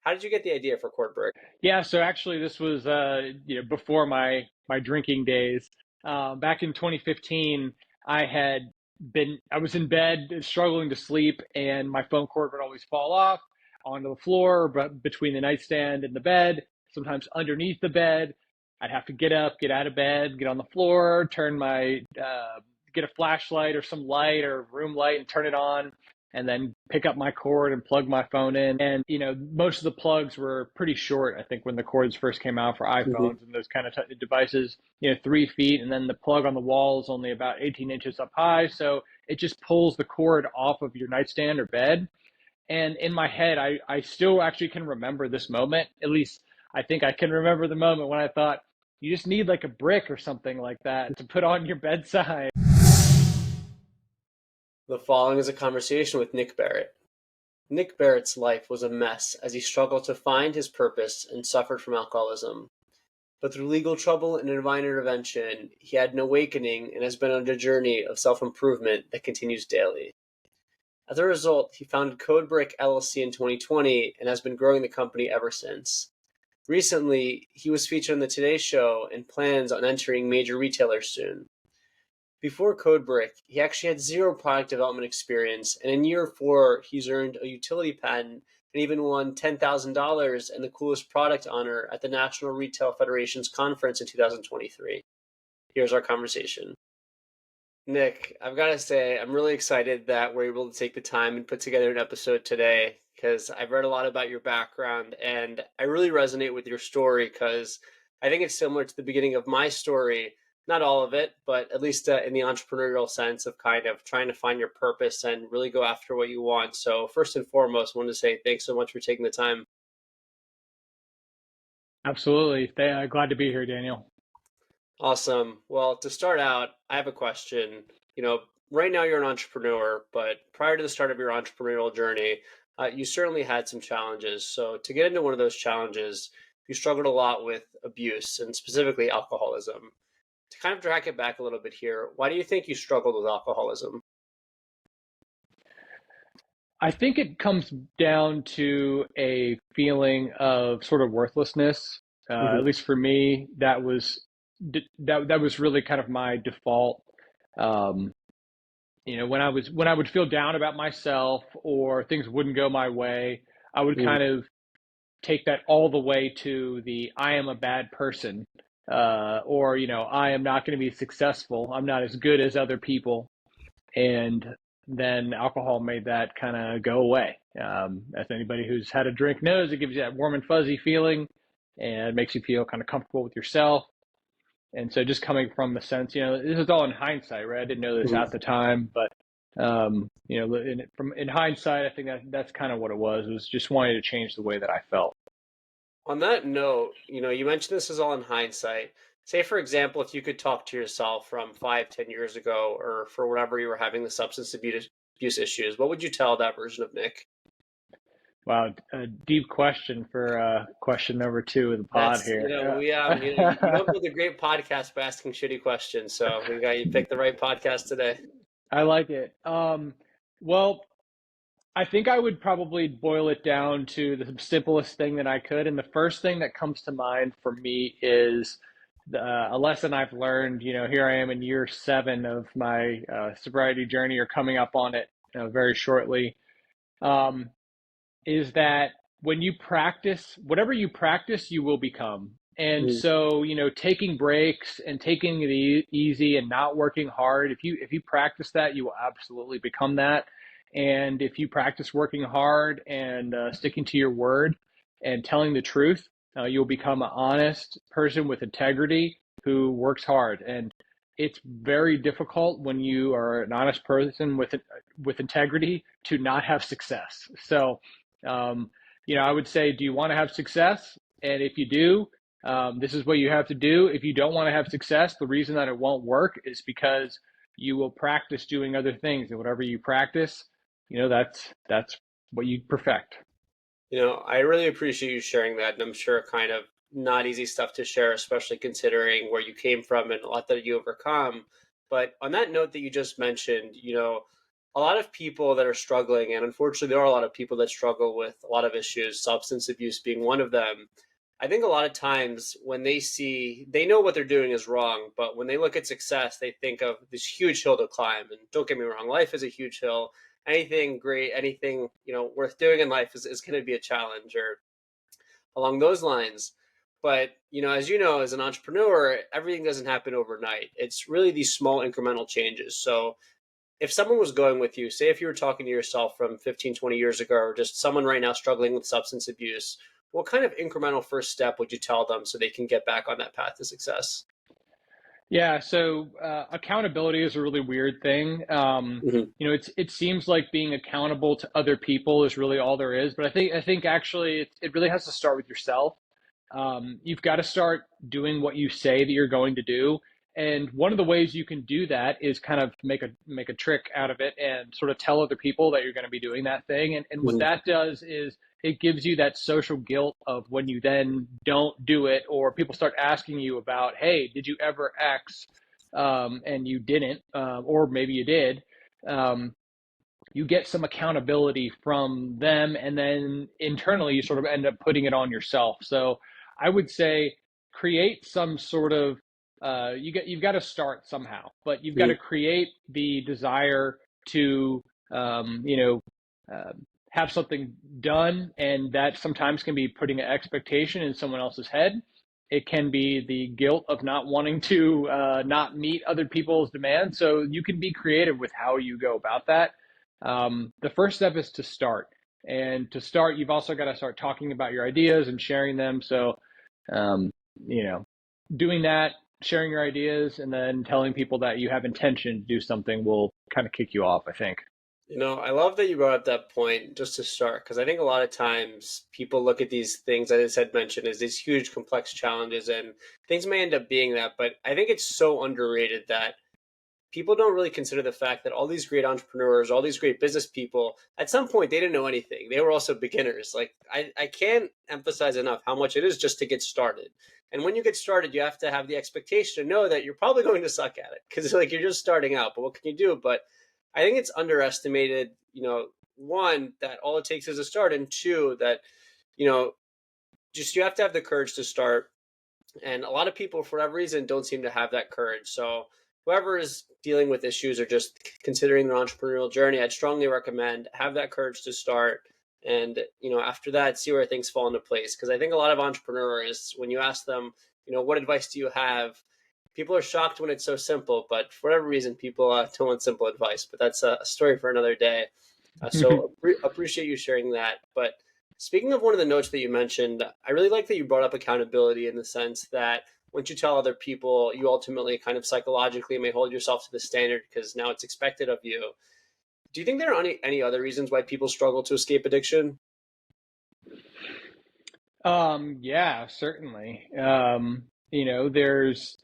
How did you get the idea for CordBrick? Yeah, so actually this was before my drinking days. Back in 2015, I was in bed struggling to sleep, and my phone cord would always fall off onto the floor, but between the nightstand and the bed, sometimes underneath the bed. I'd have to get up, get out of bed, get on the floor, get a flashlight or some light or room light and turn it on, and then pick up my cord and plug my phone in. And, most of the plugs were pretty short, I think, when the cords first came out for Mhm. iPhones and those kind of devices, 3 feet. And then the plug on the wall is only about 18 inches up high. So it just pulls the cord off of your nightstand or bed. And in my head, I still actually can remember this moment. At least I think I can remember the moment when I thought, you just need like a brick or something like that to put on your bedside. The following is a conversation with Nick Barrett. Nick Barrett's life was a mess as he struggled to find his purpose and suffered from alcoholism. But through legal trouble and divine intervention, he had an awakening and has been on a journey of self-improvement that continues daily. As a result, he founded CordBrick LLC in 2020 and has been growing the company ever since. Recently, he was featured on the Today Show and plans on entering major retailers soon. Before CodeBrick, he actually had zero product development experience, and in year 4, he's earned a utility patent and even won $10,000 and the coolest product honor at the National Retail Federation's conference in 2023. Here's our conversation. Nick, I've got to say, I'm really excited that we're able to take the time and put together an episode today because I've read a lot about your background and I really resonate with your story because I think it's similar to the beginning of my story. Not all of it, but at least in the entrepreneurial sense of kind of trying to find your purpose and really go after what you want. So, first and foremost, I wanted to say thanks so much for taking the time. Absolutely. Glad to be here, Daniel. Awesome. Well, to start out, I have a question. You know, right now you're an entrepreneur, but prior to the start of your entrepreneurial journey, you certainly had some challenges. So, to get into one of those challenges, you struggled a lot with abuse and specifically alcoholism. To kind of drag it back a little bit here, why do you think you struggled with alcoholism? I think it comes down to a feeling of sort of worthlessness. At Hmm. least for me, that was really kind of my default. Um, when I would feel down about myself or things wouldn't go my way, I would kind of take that all the way to the I am a bad person, or I am not going to be successful. I'm not as good as other people, and then alcohol made that kind of go away. As anybody who's had a drink knows, it gives you that warm and fuzzy feeling, and it makes you feel kind of comfortable with yourself. And so, just coming from a sense, this is all in hindsight, right? I didn't know this Hmm. at the time, but in hindsight, I think that's kind of what it was. It was just wanting to change the way that I felt. On that note, you mentioned this is all in hindsight. Say, for example, if you could talk to yourself from 5, 10 years ago, or for whenever you were having the substance abuse issues, what would you tell that version of Nick? Wow, a deep question for question number 2 of the pod That's, here. you don't build a great podcast by asking shitty questions. So we got you picked the right podcast today. I like it. Well, I think I would probably boil it down to the simplest thing that I could. And the first thing that comes to mind for me is a lesson I've learned. Here I am in year 7 of my sobriety journey, or coming up on it very shortly. Um, is that when you practice, whatever you practice, you will become. And Mm. so, taking breaks and taking it easy and not working hard, if you practice that, you will absolutely become that. And if you practice working hard and sticking to your word and telling the truth, you'll become an honest person with integrity who works hard. And it's very difficult when you are an honest person with integrity to not have success. So um, I would say, do you want to have success? And if you do, this is what you have to do. If you don't want to have success, the reason that it won't work is because you will practice doing other things, and whatever you practice, that's what you perfect. I really appreciate you sharing that, and I'm sure kind of not easy stuff to share, especially considering where you came from and a lot that you overcome. But on that note that you just mentioned, a lot of people that are struggling, and unfortunately there are a lot of people that struggle with a lot of issues, substance abuse being one of them. I think a lot of times when they know what they're doing is wrong, but when they look at success, they think of this huge hill to climb. And don't get me wrong, life is a huge hill. Anything great, anything, worth doing in life is going to be a challenge or along those lines. But, as you know, as an entrepreneur, everything doesn't happen overnight. It's really these small incremental changes. So if someone was going with you, say if you were talking to yourself from 15, 20 years ago, or just someone right now struggling with substance abuse, what kind of incremental first step would you tell them so they can get back on that path to success? Yeah, so accountability is a really weird thing. Hmm. It seems like being accountable to other people is really all there is, but I think actually it really has to start with yourself. You've got to start doing what you say that you're going to do. And one of the ways you can do that is kind of make a trick out of it and sort of tell other people that you're going to be doing that thing. And what Hmm. that does is it gives you that social guilt of when you then don't do it, or people start asking you about, hey, did you ever X? And you didn't, or maybe you did. Um, you get some accountability from them, and then internally you sort of end up putting it on yourself. So I would say create some sort of you've got to start somehow, but you've got to Hmm. create the desire to um, you know uh, have something done, and that sometimes can be putting an expectation in someone else's head. It can be the guilt of not wanting to not meet other people's demands. So you can be creative with how you go about that. The first step is to start. And to start, you've also got to start talking about your ideas and sharing them. So, um, you know, doing that, sharing your ideas, and then telling people that you have intention to do something will kind of kick you off, I think. I love that you brought up that point just to start, because I think a lot of times people look at these things, as I had mentioned, as these huge, complex challenges, and things may end up being that. But I think it's so underrated that people don't really consider the fact that all these great entrepreneurs, all these great business people, at some point they didn't know anything. They were also beginners. Like I can't emphasize enough how much it is just to get started. And when you get started, you have to have the expectation to know that you're probably going to suck at it because like you're just starting out. But what can you do? But I think it's underestimated. One, that all it takes is a start, and two, that you know just you have to have the courage to start, and a lot of people, for whatever reason, don't seem to have that courage. So, whoever is dealing with issues or just considering their entrepreneurial journey, I'd strongly recommend have that courage to start. And, after that, see where things fall into place. Because I think a lot of entrepreneurs, when you ask them, what advice do you have? People are shocked when it's so simple, but for whatever reason, people don't want simple advice. But that's a story for another day. So appreciate you sharing that. But speaking of one of the notes that you mentioned, I really like that you brought up accountability in the sense that once you tell other people, you ultimately kind of psychologically may hold yourself to the standard because now it's expected of you. Do you think there are any other reasons why people struggle to escape addiction? Yeah, certainly. There's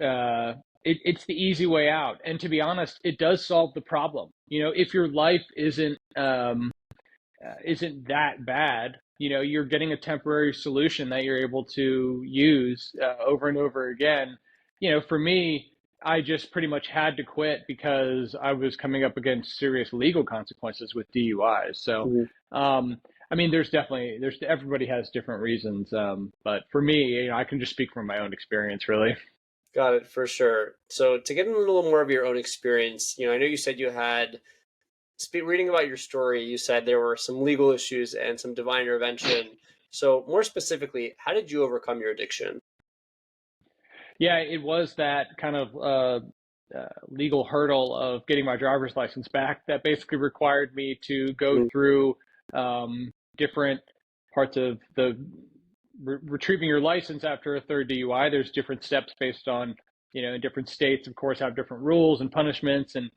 it's the easy way out, and to be honest, it does solve the problem. If your life isn't that bad, you're getting a temporary solution that you're able to use over and over again. For me, I just pretty much had to quit because I was coming up against serious legal consequences with DUIs. So, Mhm. um, I mean, there's everybody has different reasons, but for me, I can just speak from my own experience, really. Got it, for sure. So to get in a little more of your own experience, I know you said you had reading about your story, you said there were some legal issues and some divine intervention. So, more specifically, how did you overcome your addiction? Yeah, it was that kind of legal hurdle of getting my driver's license back that basically required me to go Mhm. through different parts of the retrieving your license after a third DUI. There's different steps based on, different states, of course, have different rules and punishments. And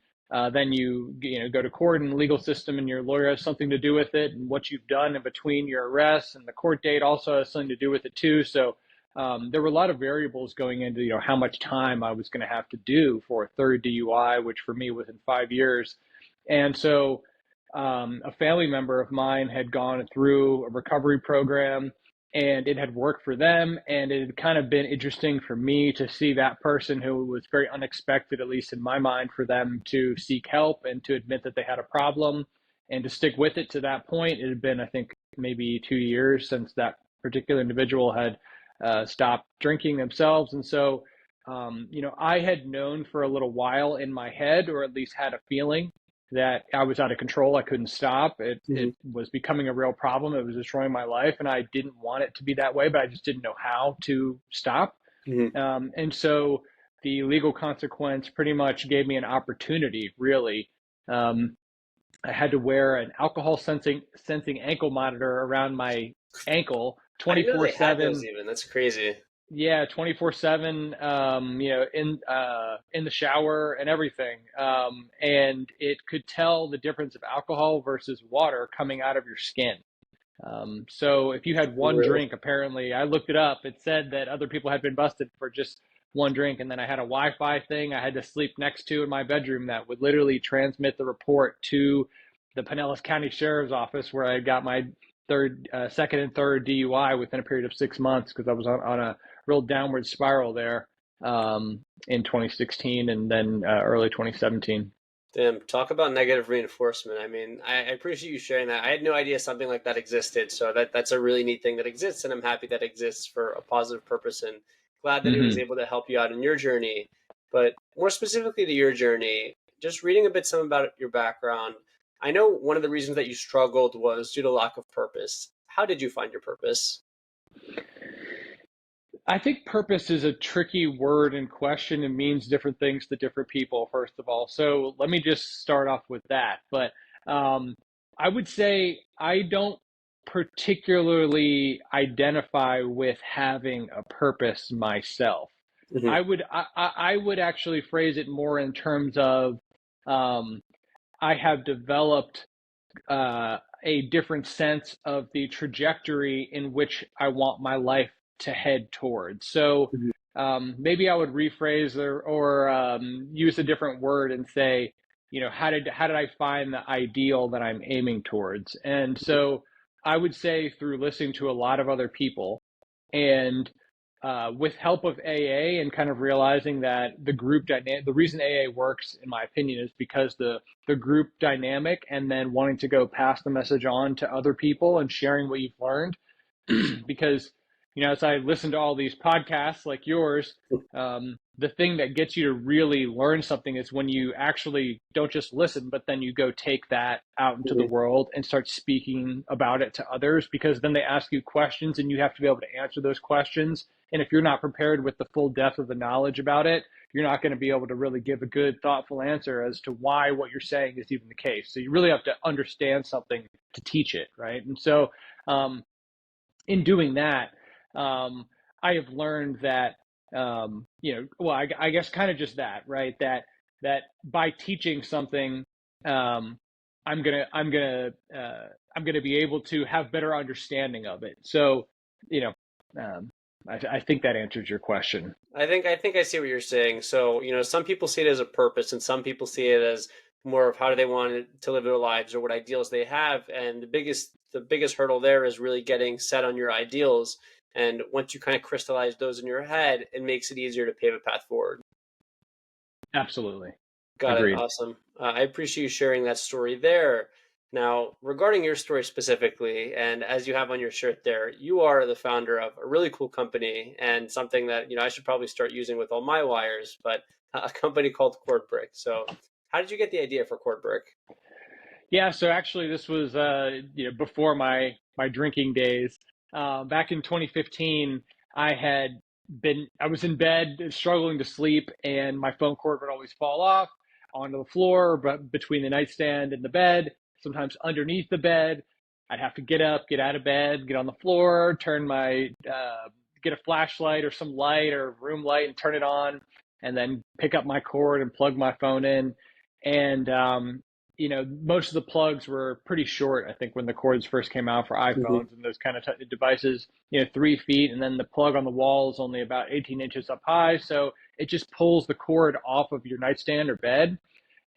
then you go to court and the legal system, and your lawyer has something to do with it. And what you've done in between your arrests and the court date also has something to do with it too. So there were a lot of variables going into how much time I was going to have to do for a third DUI, which for me was in 5 years. And so a family member of mine had gone through a recovery program. and it had worked for them. And it had kind of been interesting for me to see that person who was very unexpected, at least in my mind, for them to seek help and to admit that they had a problem and to stick with it to that point. It had been, I think, maybe 2 years since that particular individual had stopped drinking themselves. And so, I had known for a little while in my head, or at least had a feeling that I was out of control. I couldn't stop. It was becoming a real problem. It was destroying my life, and I didn't want it to be that way, but I just didn't know how to stop. Mm-hmm. And so the legal consequence pretty much gave me an opportunity, really. I had to wear an alcohol sensing ankle monitor around my ankle I didn't know they had those 24/7. even. That's crazy. Yeah, 24/7, in the shower and everything. And it could tell the difference of alcohol versus water coming out of your skin. So if you had one Really? drink, apparently, I looked it up, it said that other people had been busted for just one drink. And then I had a Wi-Fi thing I had to sleep next to in my bedroom that would literally transmit the report to the Pinellas County Sheriff's Office, where I got my second and third DUI within a period of 6 months, because I was on a real downward spiral there, in 2016 and then early 2017. Damn, talk about negative reinforcement. I mean, I appreciate you sharing that. I had no idea something like that existed. So that's a really neat thing that exists, and I'm happy that exists for a positive purpose, and glad that it was Hmm. able to help you out in your journey. But more specifically to your journey, just reading a bit some about your background, I know one of the reasons that you struggled was due to lack of purpose. How did you find your purpose? I think purpose is a tricky word and question and means different things to different people, first of all. So let me just start off with that. But um, I would say I don't particularly identify with having a purpose myself. Hmm. I would actually phrase it more in terms of, um, I have developed a different sense of the trajectory in which I want my life to head towards. So Hmm. maybe I would rephrase, or use a different word and say, how did I find the ideal that I'm aiming towards? And so I would say through listening to a lot of other people, and with help of AA, and kind of realizing that the reason AA works, in my opinion, is because the group dynamic, and then wanting to go pass the message on to other people and sharing what you've learned. Because, as I listen to all these podcasts like yours, the thing that gets you to really learn something is when you actually don't just listen, but then you go take that out into the Hmm. world and start speaking about it to others, because then they ask you questions and you have to be able to answer those questions. And if you're not prepared with the full depth of the knowledge about it, you're not going to be able to really give a good, thoughtful answer as to why what you're saying is even the case. So you really have to understand something to teach it, right? And so, um, in doing that, I have learned that, well, I guess kind of just that, right? That by teaching something, um, I'm gonna I'm gonna I'm gonna be able to have better understanding of it. So, you know, um, I think that answers your question. I think I see what you're saying. So, some people see it as a purpose, and some people see it as more of how do they want to live their lives or what ideals they have. And the biggest hurdle there is really getting set on your ideals. And once you kind of crystallize those in your head, it makes it easier to pave a path forward. Absolutely. Got it. Agreed. Awesome. I appreciate you sharing that story there. Now, regarding your story specifically, and as you have on your shirt there, you are the founder of a really cool company, and something that I should probably start using with all my wires, but a company called CordBrick. So, how did you get the idea for CordBrick? Yeah, so actually, this was before my drinking days. Back in 2015, I was in bed struggling to sleep, and my phone cord would always fall off onto the floor, but between the nightstand and the bed, sometimes underneath the bed. I'd have to get up, get out of bed, get on the floor, get a flashlight or some light or room light and turn it on, and then pick up my cord and plug my phone in. And most of the plugs were pretty short. I think when the cords first came out for Hmm. iPhones and those kind of devices, 3 feet, and then the plug on the wall is only about 18 inches up high. So it just pulls the cord off of your nightstand or bed.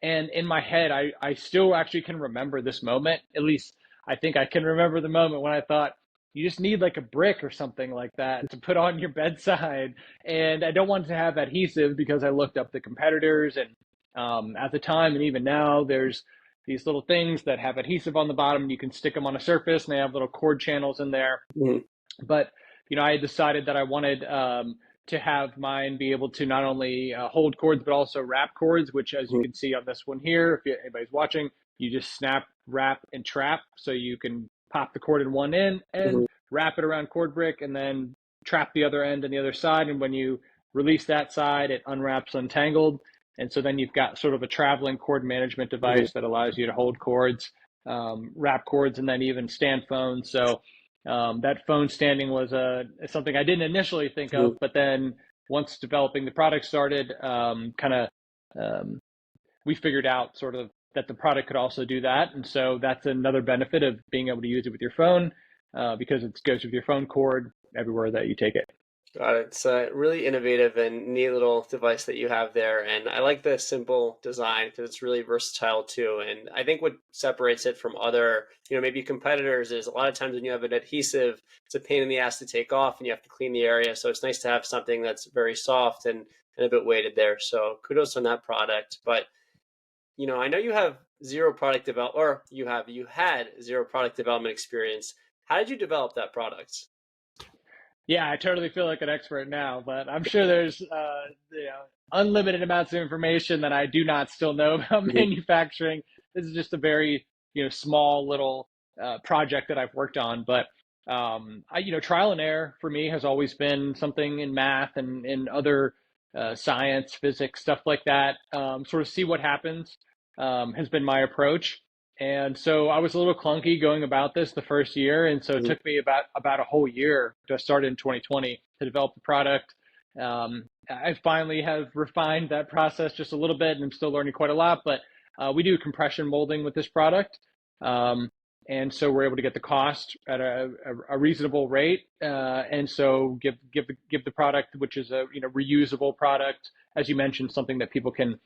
And in my head, I still actually can remember this moment. At least I think I can remember the moment when I thought, you just need like a brick or something like that to put on your bedside. And I don't want to have adhesive because I looked up the competitors, and at the time and even now, there's these little things that have adhesive on the bottom, and you can stick them on a surface, and they have little cord channels in there. Mhm. But I had decided that I wanted to have mine be able to not only hold cords but also wrap cords, which, as you Mhm. can see on this one here, if anybody's watching, you just snap, wrap, and trap. So you can pop the cord in one end and Mhm. wrap it around cord brick, and then trap the other end on the other side. And when you release that side, it unwraps untangled. And so then you've got sort of a traveling cord management Mhm. device that allows you to hold cords, wrap cords, and then even stand phones. So that phone standing was something I didn't initially think of, Mhm. but then once developing the product started, um, we figured out sort of that the product could also do that. And so that's another benefit of being able to use it with your phone, because it goes with your phone cord everywhere that you take it. Got it. It's a really innovative and neat little device that you have there. And I like the simple design because it's really versatile too. And I think what separates it from other, maybe competitors is a lot of times when you have an adhesive, it's a pain in the ass to take off and you have to clean the area. So it's nice to have something that's very soft and a bit weighted there. So kudos on that product. But, I know you have zero product develop or you had zero product development experience. How did you develop that product? Yeah, I totally feel like an expert now, but I'm sure there's unlimited amounts of information that I do not still know about Mhm. manufacturing. This is just a very small little project that I've worked on, but trial and error for me has always been something in math and in other science, physics, stuff like that. Sort of see what happens has been my approach. And so I was a little clunky going about this the first year, and so it Mhm. took me about a whole year to start in 2020 to develop the product. I finally have refined that process just a little bit, and I'm still learning quite a lot. But we do compression molding with this product, um, and so we're able to get the cost at a reasonable rate, and so give the product, which is a reusable product, as you mentioned, something that people can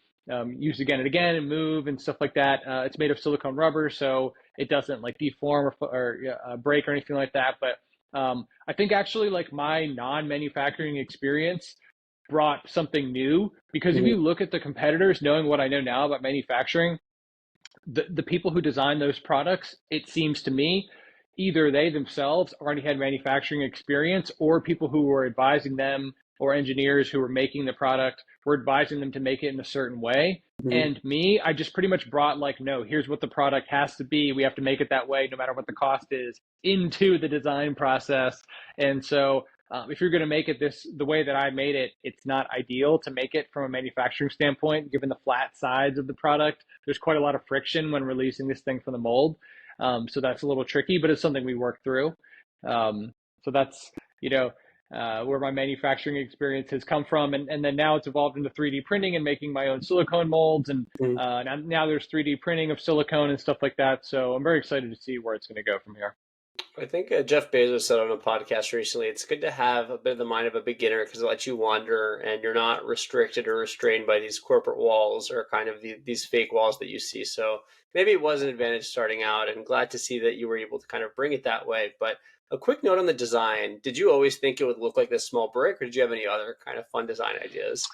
use again and again and move and stuff like that. It's made of silicone rubber, so it doesn't like deform or break or anything like that. But I think actually like my non-manufacturing experience brought something new, because if Mhm. you look at the competitors, knowing what I know now about manufacturing, the people who design those products, it seems to me, either they themselves already had manufacturing experience, or people who were advising them, or engineers who were making the product were advising them to make it in a certain way. Mhm. And me, I just pretty much brought like, no, here's what the product has to be. We have to make it that way, no matter what the cost is, into the design process. And so if you're going to make it the way that I made it, it's not ideal to make it from a manufacturing standpoint, given the flat sides of the product. There's quite a lot of friction when releasing this thing from the mold. So that's a little tricky, but it's something we work through. So that's, where my manufacturing experience has come from. And then now it's evolved into 3D printing and making my own silicone molds. And Mhm. now there's 3D printing of silicone and stuff like that. So I'm very excited to see where it's going to go from here. I think Jeff Bezos said on a podcast recently, it's good to have a bit of the mind of a beginner because it lets you wander and you're not restricted or restrained by these corporate walls or kind of these fake walls that you see. So maybe it was an advantage starting out, and glad to see that you were able to kind of bring it that way. But a quick note on the design. Did you always think it would look like this small brick, or did you have any other kind of fun design ideas?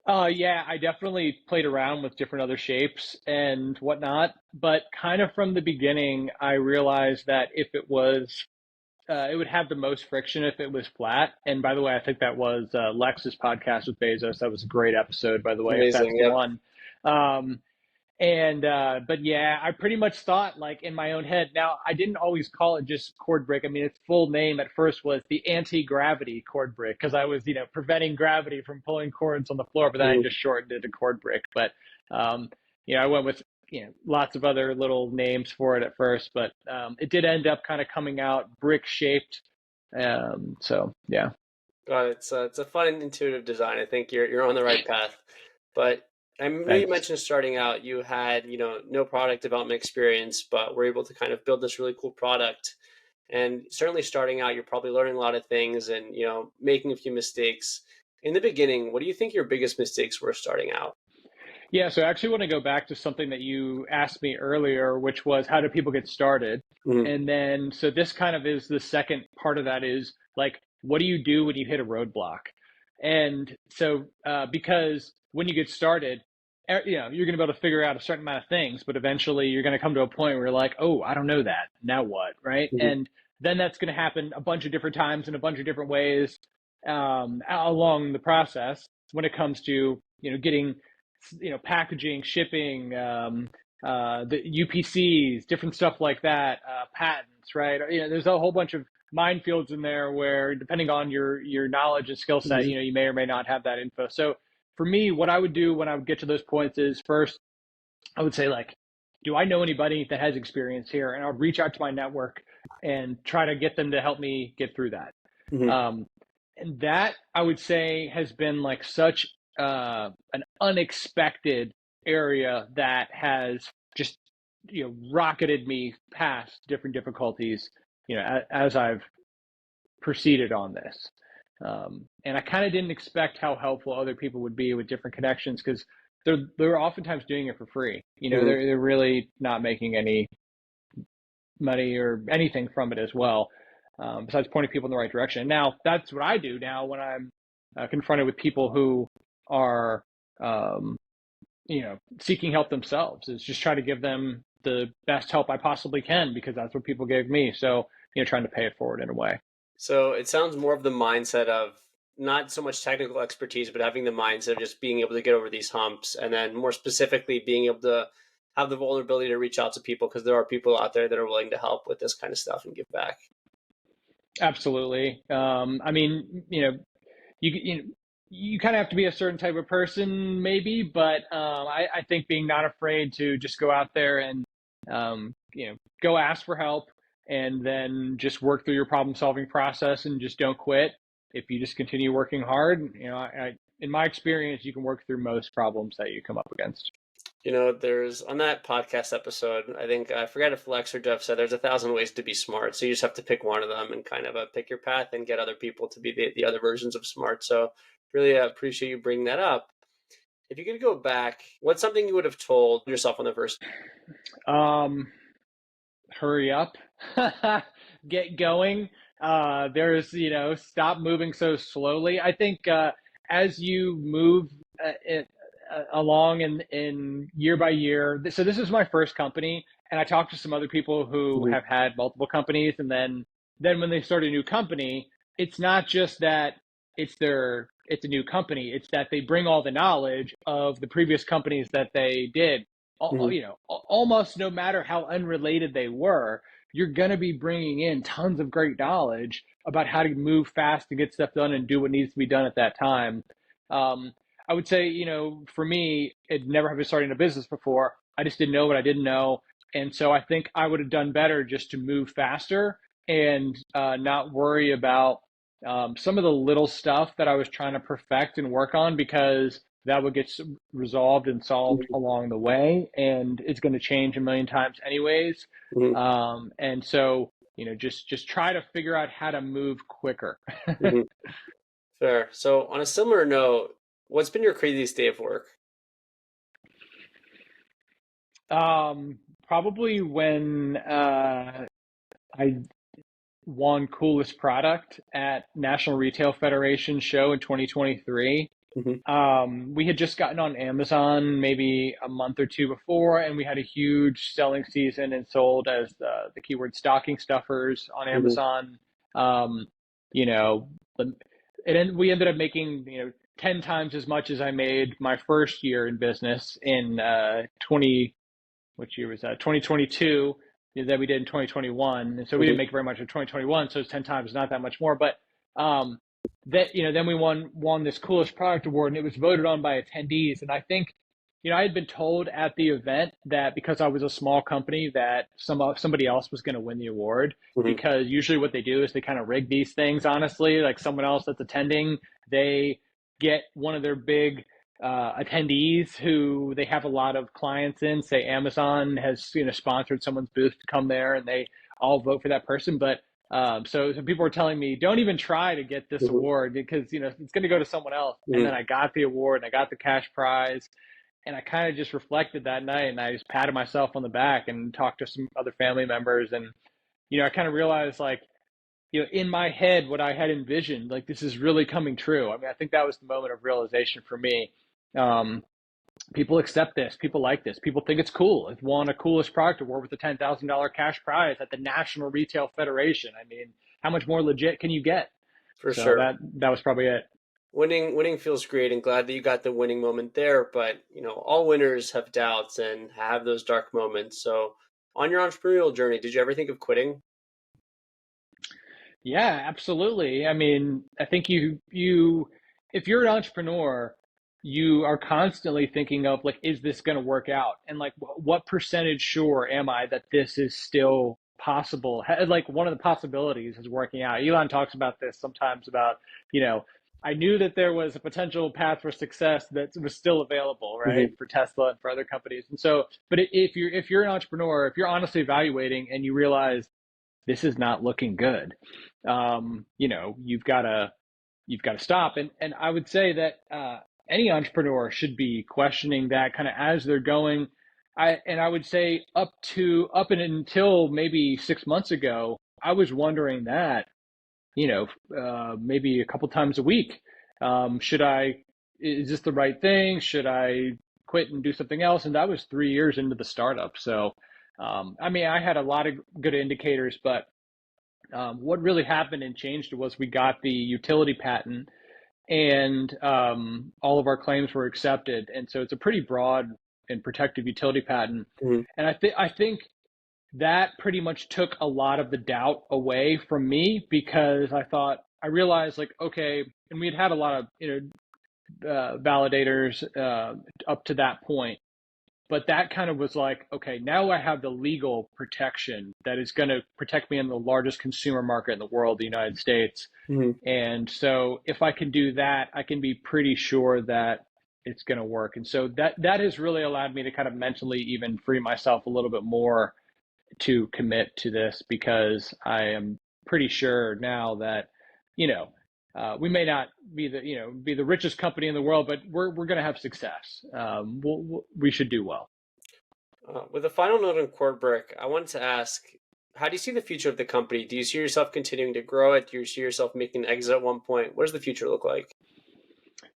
Yeah, I definitely played around with different other shapes and whatnot, but kind of from the beginning, I realized that if it would have the most friction if it was flat. And by the way, I think that was Lex's podcast with Bezos. That was a great episode, by the way, if that's Amazing. the Yep. one. Um, but yeah, I pretty much thought like in my own head. Now, I didn't always call it just cord brick. I mean, its full name at first was the anti-gravity cord brick, because I was, preventing gravity from pulling cords on the floor, but then I Mhm. just shortened it to cord brick. But um, I went with lots of other little names for it at first, but it did end up kind of coming out brick shaped. So yeah. Got it. It's a fun and intuitive design. I think you're on the right path. But I know you Thanks. mentioned starting out, you had, no product development experience, but were able to kind of build this really cool product. And certainly starting out, you're probably learning a lot of things and, making a few mistakes. In the beginning, what do you think your biggest mistakes were starting out? Yeah, so I actually want to go back to something that you asked me earlier, which was how do people get started? Mhm. And then, so this kind of is the second part of that is like, what do you do when you hit a roadblock? And so, because when you get started, you're going to be able to figure out a certain amount of things, but eventually you're going to come to a point where you're like, oh, I don't know that. Now what? Right. Mhm. And then that's going to happen a bunch of different times in a bunch of different ways along the process when it comes to, getting, packaging, shipping, the UPCs, different stuff like that, patents, right? There's a whole bunch of minefields in there where, depending on your knowledge and skill set, Mhm. you may or may not have that info. So for me, what I would do when I would get to those points is first, I would say like, do I know anybody that has experience here? And I would reach out to my network and try to get them to help me get through that. Mhm. Um, and that I would say has been like such an unexpected area that has just rocketed me past different difficulties as I've proceeded on this. And I kind of didn't expect how helpful other people would be with different connections because they're oftentimes doing it for free. Mhm. They're really not making any money or anything from it as well, besides pointing people in the right direction. Now, that's what I do now when I'm confronted with people who are, um, seeking help themselves, is just try to give them the best help I possibly can because that's what people gave me. So, trying to pay it forward in a way. So it sounds more of the mindset of not so much technical expertise, but having the mindset of just being able to get over these humps, and then more specifically being able to have the vulnerability to reach out to people because there are people out there that are willing to help with this kind of stuff and give back. Absolutely. I mean, you kind of have to be a certain type of person, maybe, but I think being not afraid to just go out there and go ask for help, and then just work through your problem solving process and just don't quit. If you just continue working hard, in my experience, you can work through most problems that you come up against. There's on that podcast episode, I think I forget if Lex or Jeff said there's 1,000 ways to be smart. So you just have to pick one of them and kind of pick your path and get other people to be the other versions of smart. So really appreciate you bringing that up. If you could go back, what's something you would have told yourself on the first? Um, Hurry up, get going. Stop moving so slowly. I think as you move along in year by year. So this is my first company, and I talked to some other people who Mhm. have had multiple companies, and then when they start a new company, it's not just that it's a new company. It's that they bring all the knowledge of the previous companies that they did. Mhm. Almost no matter how unrelated they were, you're going to be bringing in tons of great knowledge about how to move fast and get stuff done and do what needs to be done at that time. Um, I would say, for me, it never having started a business before, I just didn't know what I didn't know. And so I think I would have done better just to move faster and not worry about some of the little stuff that I was trying to perfect and work on, because that would get resolved and solved Mhm. along the way, and it's going to change a million times anyways. Mhm. And so, just try to figure out how to move quicker. Mhm. Fair. So on a similar note, what's been your craziest day of work? Probably when I won coolest product at National Retail Federation show in 2023. Mhm. We had just gotten on Amazon maybe a month or two before, and we had a huge selling season and sold as the keyword stocking stuffers on Mhm. Amazon. Um, you know, we ended up making 10 times as much as I made my first year in business in 20 which year was that? 2022 that we did in 2021. And so we didn't Mhm. make very much of 2021. So it's 10 times, not that much more. But um, then we won this coolest product award, and it was voted on by attendees. And I think, I had been told at the event that because I was a small company, that somebody else was going to win the award. Mhm. Because usually what they do is they kind of rig these things. Honestly, like someone else that's attending, they get one of their big attendees who they have a lot of clients in. Say Amazon has sponsored someone's booth to come there, and they all vote for that person. But so some people were telling me, don't even try to get this Mhm. award because it's going to go to someone else. And then Mhm. I got the award and I got the cash prize, and I kind of just reflected that night, and I just patted myself on the back and talked to some other family members, and I kind of realized like, in my head, what I had envisioned, like this is really coming true. I mean, I think that was the moment of realization for me. Um, People accept this. People like this. People think it's cool. It's won a coolest product award with a $10,000 cash prize at the National Retail Federation. I mean, how much more legit can you get? For So sure. that was probably it. Winning feels great, and glad that you got the winning moment there. But all winners have doubts and have those dark moments. So, on your entrepreneurial journey, did you ever think of quitting? Yeah, absolutely. I mean, I think if you're an entrepreneur, you are constantly thinking of like, is this going to work out? And like, what percentage sure am I that this is still possible? Like one of the possibilities is working out. Elon talks about this sometimes about, you know, I knew that there was a potential path for success that was still available, right? Hmm. For Tesla and for other companies. And so, but if you're an entrepreneur, if you're honestly evaluating and you realize this is not looking good, you've got to stop. And I would say that any entrepreneur should be questioning that kind of as they're going. I would say up and until maybe 6 months ago, I was wondering that, maybe a couple times a week. Should I, is this the right thing? Should I quit and do something else? And that was 3 years into the startup. So, I mean, I had a lot of good indicators, but what really happened and changed was we got the utility patent, and all of our claims were accepted. And so it's a pretty broad and protective utility patent. Hmm. And I think that pretty much took a lot of the doubt away from me, because I realized like, okay, and we'd had a lot of validators up to that point, but that kind of was like, okay, now I have the legal protection that is going to protect me in the largest consumer market in the world, the United States. Hmm. And so if I can do that, I can be pretty sure that it's going to work. And so that has really allowed me to kind of mentally even free myself a little bit more to commit to this, because I am pretty sure now that, you know, we may not be the richest company in the world, but we're going to have success. We should do well. With a final note on CordBrick, I wanted to ask, how do you see the future of the company? Do you see yourself continuing to grow it? Do you see yourself making an exit at one point? What does the future look like?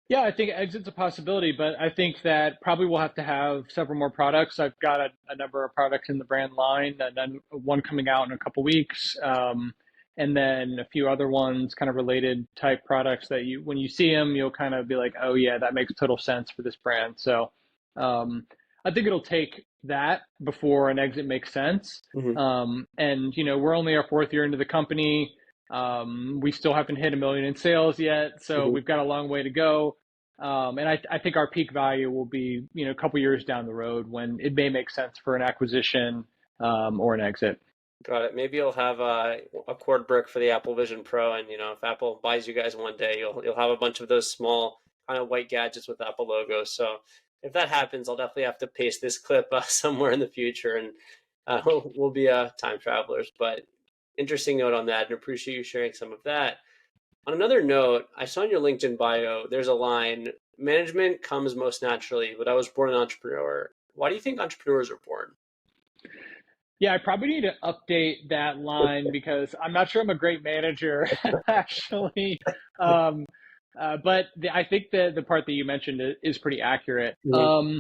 Yeah, I think exit's a possibility, but I think that probably we'll have to have several more products. I've got a number of products in the brand line, and then one coming out in a couple weeks, and then a few other ones, kind of related type products that when you see them, you'll kind of be like, oh yeah, that makes total sense for this brand. So um, I think it'll take that before an exit makes sense. Hmm. And we're only our fourth year into the company. We still haven't hit 1 million in sales yet, so Hmm. we've got a long way to go. And I think our peak value will be, a couple years down the road when it may make sense for an acquisition, or an exit. Got it. Maybe you'll have a cord brick for the Apple Vision Pro, and if Apple buys you guys one day, you'll have a bunch of those small kind of white gadgets with Apple logos. So if that happens, I'll definitely have to paste this clip somewhere in the future, and we'll be time travelers. But interesting note on that, and appreciate you sharing some of that. On another note, I saw in your LinkedIn bio there's a line: "Management comes most naturally, but I was born an entrepreneur." Why do you think entrepreneurs are born? Yeah, I probably need to update that line because I'm not sure I'm a great manager, actually. Um, but I think the part that you mentioned is pretty accurate. Hmm.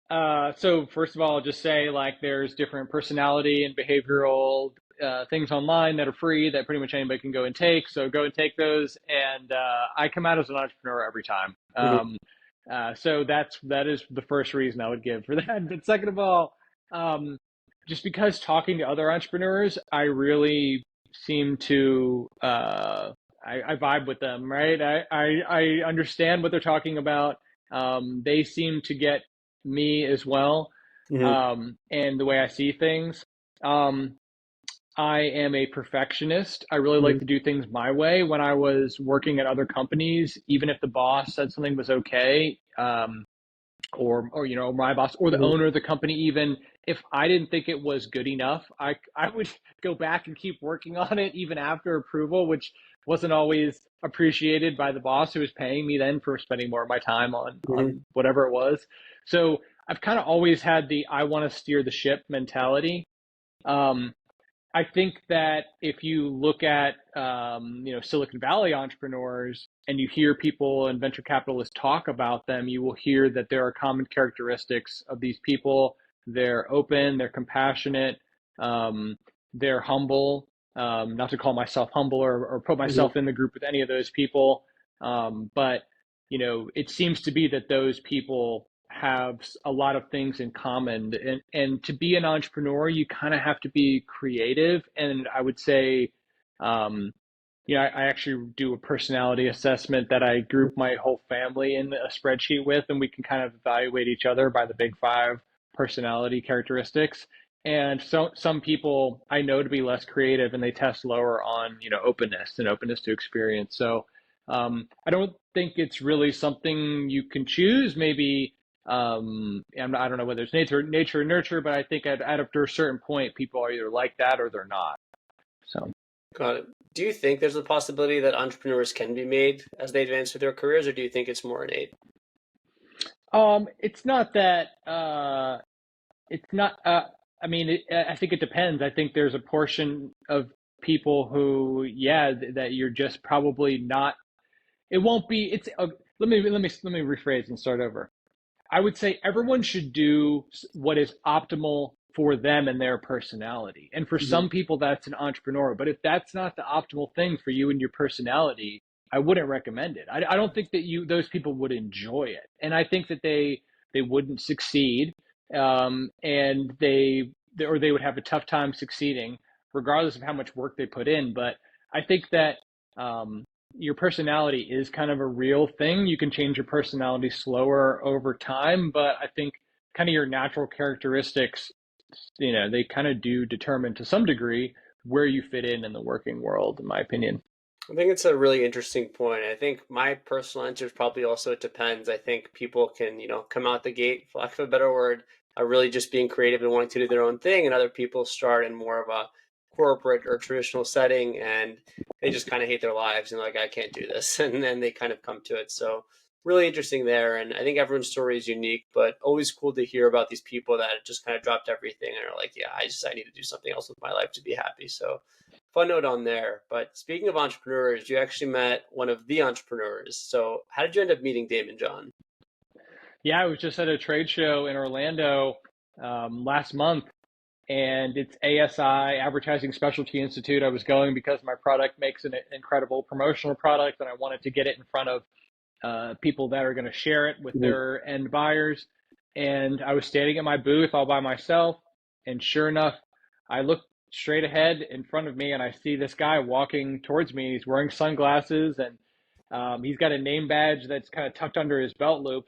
So first of all, I'll just say like there's different personality and behavioral things online that are free that pretty much anybody can go and take. So go and take those, and I come out as an entrepreneur every time. Hmm. So that is the first reason I would give for that. But second of all, um, just because talking to other entrepreneurs, I really seem to I vibe with them, right? I understand what they're talking about. They seem to get me as well, Hmm. and the way I see things. Um, I am a perfectionist. I really like Hmm. to do things my way. When I was working at other companies, even if the boss said something was okay, or my boss or the Hmm. owner of the company, even if I didn't think it was good enough, I would go back and keep working on it even after approval, which wasn't always appreciated by the boss who was paying me then for spending more of my time on Hmm. whatever it was. So I've kind of always had the I want to steer the ship mentality. um I think that if you look at Silicon Valley entrepreneurs and you hear people and venture capitalists talk about them, you will hear that there are common characteristics of these people. They're open, they're compassionate, they're humble. Not to call myself humble or put Mhm. myself in the group with any of those people, but it seems to be that those people have a lot of things in common. And to be an entrepreneur, you kind of have to be creative. And I would say, I actually do a personality assessment that I group my whole family in a spreadsheet with, and we can kind of evaluate each other by the big five personality characteristics. And so some people I know to be less creative, and they test lower on, openness and openness to experience. So I don't think it's really something you can choose. Maybe I don't know whether it's nature or nurture, but I think at a certain point, people are either like that or they're not. So. Got it. Do you think there's a possibility that entrepreneurs can be made as they advance through their careers, or do you think it's more innate? It's not that. It's not. I think it depends. I think there's a portion of people who, yeah, that you're just probably not. It won't be. It's. Let me rephrase and start over. I would say everyone should do what is optimal for them and their personality. And for Mhm. some people, that's an entrepreneur. But if that's not the optimal thing for you and your personality, I wouldn't recommend it. I don't think that those people would enjoy it, and I think that they wouldn't succeed, and they would have a tough time succeeding, regardless of how much work they put in. But I think that um, your personality is kind of a real thing. You can change your personality slower over time, but I think kind of your natural characteristics, they kind of do determine to some degree where you fit in the working world, in my opinion. I think it's a really interesting point. I think my personal answer is probably also it depends. I think people can, come out the gate, for lack of a better word, are really just being creative and wanting to do their own thing, and other people start in more of a corporate or traditional setting, and they just kind of hate their lives and like, I can't do this, and then they kind of come to it. So really interesting there, and I think everyone's story is unique, but always cool to hear about these people that just kind of dropped everything and are like, yeah, I need to do something else with my life to be happy. So fun note on there. But speaking of entrepreneurs, you actually met one of the entrepreneurs. So how did you end up meeting Damon John? Yeah, I was just at a trade show in Orlando last month, and it's ASI, Advertising Specialty Institute. I was going because my product makes an incredible promotional product, and I wanted to get it in front of people that are going to share it with Mhm. their end buyers. And I was standing at my booth all by myself. And sure enough, I look straight ahead in front of me and I see this guy walking towards me. He's wearing sunglasses, and he's got a name badge that's kind of tucked under his belt loop,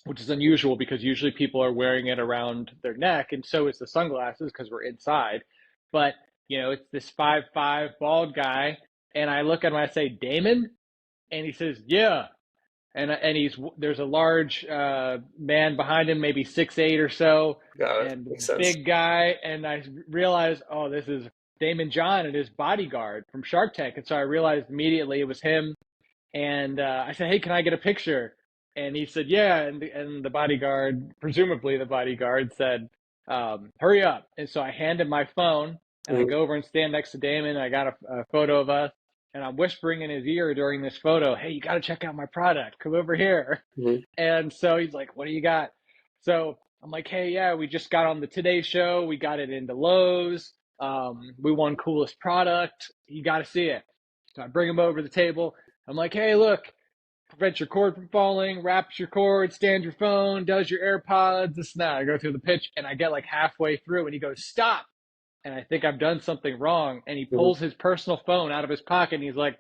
which is unusual because usually people are wearing it around their neck. And so is the sunglasses because we're inside. But, it's this 5'5" bald guy. And I look at him and I say, Damon? And he says, yeah. And there's a large man behind him, maybe 6'8" or so, Got it. and Makes sense. big guy. And I realized, oh, this is Damon John and his bodyguard from Shark Tank. And so I realized immediately it was him. And I said, hey, can I get a picture? And he said, yeah. And the bodyguard, presumably the bodyguard, said, hurry up. And so I handed my phone, and I Mhm. go over and stand next to Damon. I got a photo of us, and I'm whispering in his ear during this photo, hey, you got to check out my product. Come over here. Mhm. And so he's like, what do you got? So I'm like, hey, yeah, we just got on the Today Show. We got it into Lowe's. We won coolest product. You got to see it. So I bring him over to the table. I'm like, hey, look, prevents your cord from falling, wraps your cord, stands your phone, does your AirPods, this and that. I go through the pitch and I get like halfway through and he goes, stop. And I think I've done something wrong. And he Mhm. pulls his personal phone out of his pocket and he's like,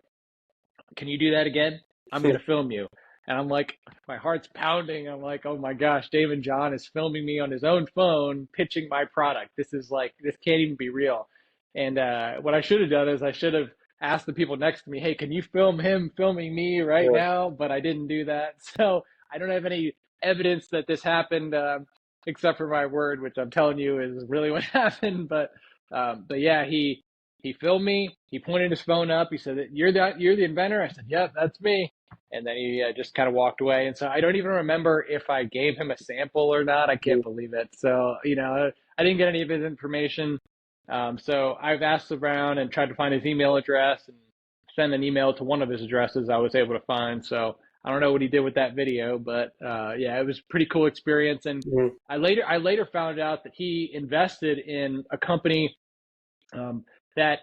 can you do that again? I'm going to film you. And I'm like, my heart's pounding. I'm like, oh my gosh, David John is filming me on his own phone, pitching my product. This can't even be real. And what I should have done is I should have asked the people next to me, hey, can you film him filming me right Yeah. now? But I didn't do that. So I don't have any evidence that this happened, except for my word, which I'm telling you is really what happened. But yeah, he filmed me. He pointed his phone up. He said, you're the inventor?" I said, "Yep, that's me." And then he just kind of walked away. And so I don't even remember if I gave him a sample or not. I can't Mhm. believe it. So I didn't get any of his information. So I've asked around and tried to find his email address and send an email to one of his addresses I was able to find. So I don't know what he did with that video, but yeah, it was a pretty cool experience. And Mhm. I later found out that he invested in a company that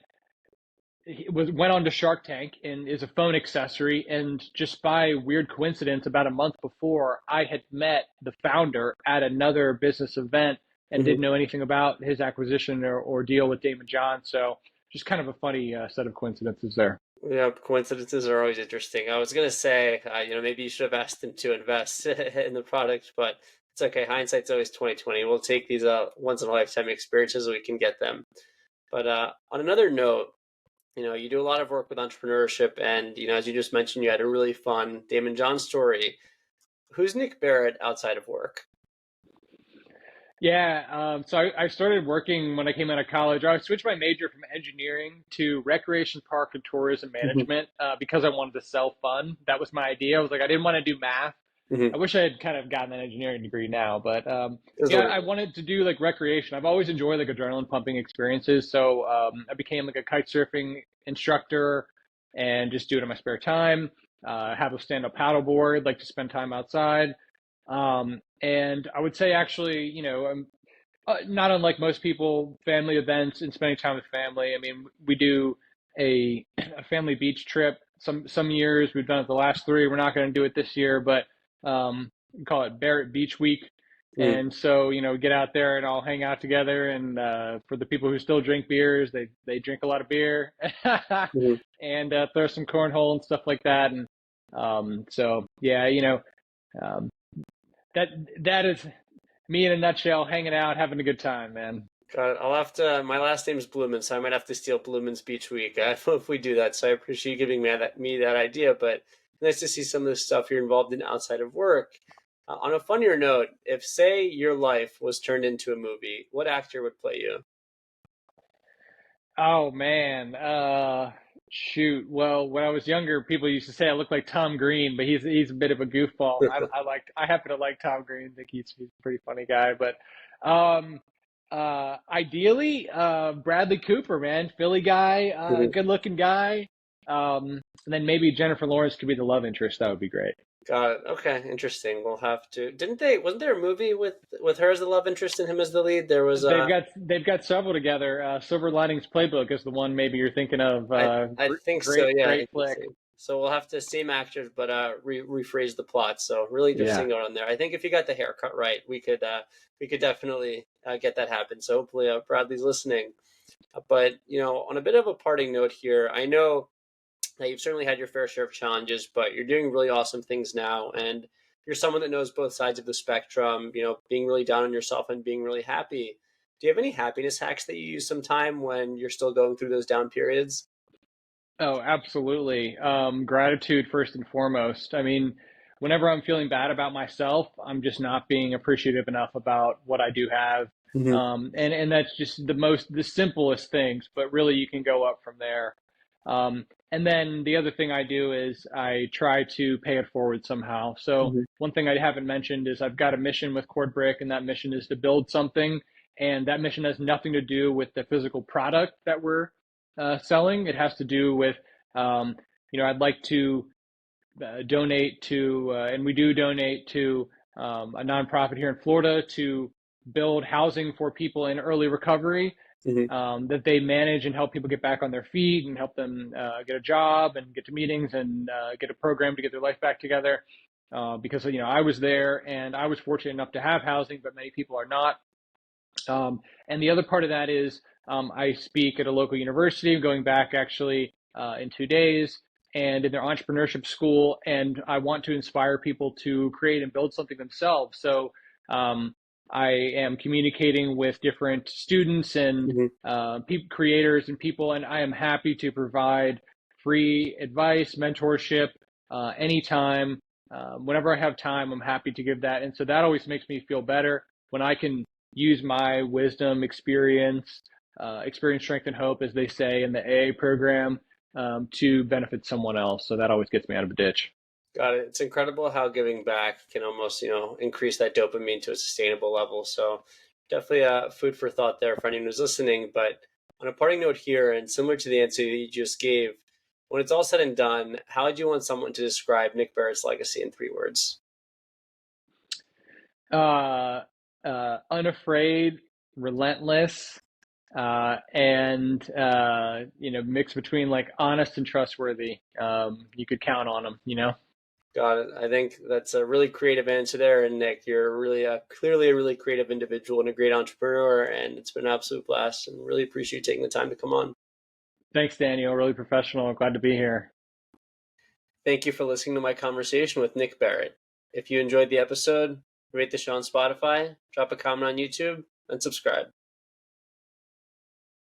went on to Shark Tank and is a phone accessory. And just by weird coincidence, about a month before, I had met the founder at another business event and Mhm. didn't know anything about his acquisition or deal with Damon John. So just kind of a funny set of coincidences there. Yeah, coincidences are always interesting. I was gonna say, maybe you should have asked him to invest in the product, but it's okay. Hindsight's always 2020. We'll take these once in a lifetime experiences so we can get them. But on another note, you do a lot of work with entrepreneurship, and as you just mentioned, you had a really fun Damon John story. Who's Nick Barrett outside of work? Yeah, so I started working when I came out of college. I switched my major from engineering to recreation park and tourism Hmm. management because I wanted to sell fun. That was my idea. I was like, I didn't want to do math. I Hmm. wish I had kind of gotten an engineering degree now, but There's yeah, always. I wanted to do like recreation. I've always enjoyed like adrenaline pumping experiences, so I became like a kite surfing instructor and just do it in my spare time. Have a stand-up paddleboard, like to spend time outside. And I would say actually, not unlike most people, family events and spending time with family. I mean, we do a family beach trip. Some years we've done it the last three. We're not going to do it this year, but we call it Barrett Beach Week. Mm. And so, get out there and all hang out together. And for the people who still drink beers, they drink a lot of beer Mhm. and throw some cornhole and stuff like that. And so, yeah, um, that that is me in a nutshell, hanging out, having a good time, man. Got it. I'll have to. My last name is Blumin, so I might have to steal Blumin's Beach Week if we do that. So I appreciate you giving me that idea. But nice to see some of the stuff you're involved in outside of work. On a funnier note, if say your life was turned into a movie, what actor would play you? Oh man, shoot. Well, when I was younger, people used to say I look like Tom Green, but he's a bit of a goofball. I happen to like Tom Green. I think he's a pretty funny guy. But um, ideally, Bradley Cooper, man, Philly guy, Mhm. good looking guy. And then maybe Jennifer Lawrence could be the love interest. That would be great. Got it. Okay, interesting. We'll have to. Didn't they? Wasn't there a movie with her as the love interest and him as the lead? There was They've got several together. Silver Linings Playbook is the one maybe you're thinking of. I think so. Great, Yeah, great flick. interesting. So we'll have to same actors, but rephrase the plot. So really Yeah. interesting note on there. I think if you got the haircut right, we could definitely get that happen. So hopefully Bradley's listening. But on a bit of a parting note here, I know that you've certainly had your fair share of challenges, but you're doing really awesome things now, and you're someone that knows both sides of the spectrum. Being really down on yourself and being really happy. Do you have any happiness hacks that you use sometime when you're still going through those down periods? Oh, absolutely. Gratitude first and foremost. I mean, whenever I'm feeling bad about myself, I'm just not being appreciative enough about what I do have. Hmm. And that's just the simplest things, but really you can go up from there. And then the other thing I do is I try to pay it forward somehow. So Hmm. one thing I haven't mentioned is I've got a mission with CordBrick, and that mission is to build something. And that mission has nothing to do with the physical product that we're selling. It has to do with, um, I'd like to donate to, and we do donate to a nonprofit here in Florida to build housing for people in early recovery Hmm. that they manage and help people get back on their feet and help them get a job and get to meetings and get a program to get their life back together. Because I was there and I was fortunate enough to have housing, but many people are not. And the other part of that is I speak at a local university. I'm going back actually in 2 days and in their entrepreneurship school. And I want to inspire people to create and build something themselves. So um, I am communicating with different students and Hmm. creators and people, and I am happy to provide free advice, mentorship, anytime. Whenever I have time, I'm happy to give that. And so that always makes me feel better when I can use my wisdom, experience, strength, and hope, as they say in the AA program, to benefit someone else. So that always gets me out of a ditch. Got it. It's incredible how giving back can almost, increase that dopamine to a sustainable level. So definitely food for thought there for anyone who's listening. But On a parting note here, and similar to the answer you just gave, when it's all said and done, how would you want someone to describe Nick Barrett's legacy in 3 words? Unafraid, relentless, and mix between like honest and trustworthy. You could count on them. Got it. I think that's a really creative answer there. And Nick, you're really clearly a really creative individual and a great entrepreneur. And it's been an absolute blast. And really appreciate you taking the time to come on. Thanks, Daniel. Really professional. Glad to be here. Thank you for listening to my conversation with Nick Barrett. If you enjoyed the episode, rate the show on Spotify, drop a comment on YouTube, and subscribe.